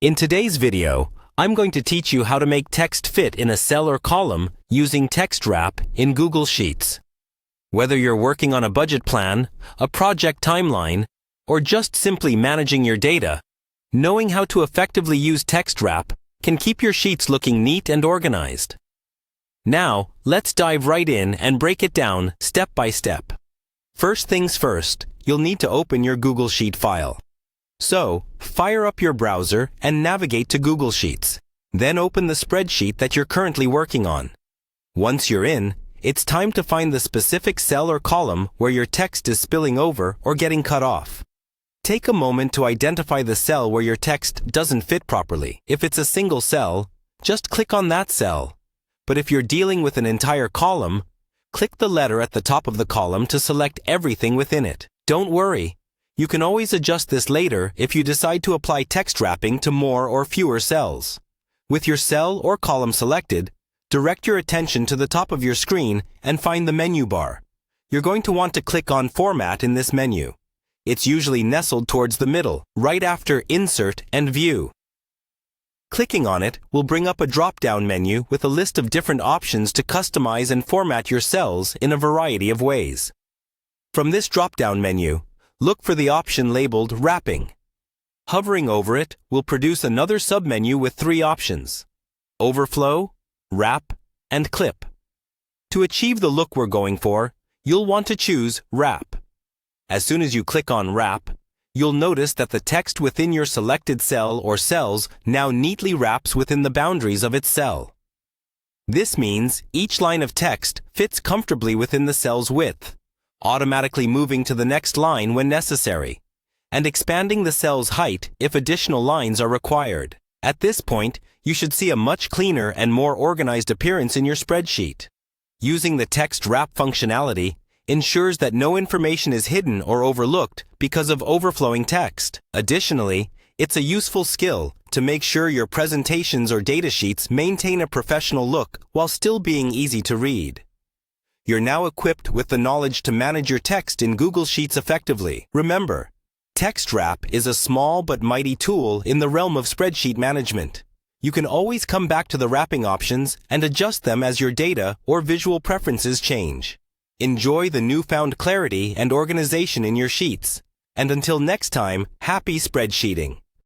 In today's video, I'm going to teach you how to make text fit in a cell or column using Text Wrap in Google Sheets. Whether you're working on a budget plan, a project timeline, or just simply managing your data, knowing how to effectively use Text Wrap can keep your sheets looking neat and organized. Now, let's dive right in and break it down step by step. First things first, you'll need to open your Google Sheet file. So, fire up your browser and navigate to Google Sheets. Then open the spreadsheet that you're currently working on. Once you're in, it's time to find the specific cell or column where your text is spilling over or getting cut off. Take a moment to identify the cell where your text doesn't fit properly. If it's a single cell, just click on that cell. But if you're dealing with an entire column, click the letter at the top of the column to select everything within it. Don't worry, you can always adjust this later if you decide to apply text wrapping to more or fewer cells. With your cell or column selected, direct your attention to the top of your screen and find the menu bar. You're going to want to click on Format in this menu. It's usually nestled towards the middle, right after Insert and View. Clicking on it will bring up a drop-down menu with a list of different options to customize and format your cells in a variety of ways. From this drop-down menu, look for the option labeled Wrapping. Hovering over it will produce another submenu with 3 options: Overflow, Wrap, and Clip. To achieve the look we're going for, you'll want to choose Wrap. As soon as you click on Wrap, you'll notice that the text within your selected cell or cells now neatly wraps within the boundaries of its cell. This means each line of text fits comfortably within the cell's width, automatically moving to the next line when necessary, and expanding the cell's height if additional lines are required. At this point, you should see a much cleaner and more organized appearance in your spreadsheet. Using the Text Wrap functionality ensures that no information is hidden or overlooked because of overflowing text. Additionally, it's a useful skill to make sure your presentations or data sheets maintain a professional look while still being easy to read. You're now equipped with the knowledge to manage your text in Google Sheets effectively. Remember, Text Wrap is a small but mighty tool in the realm of spreadsheet management. You can always come back to the wrapping options and adjust them as your data or visual preferences change. Enjoy the newfound clarity and organization in your sheets. And until next time, happy spreadsheeting!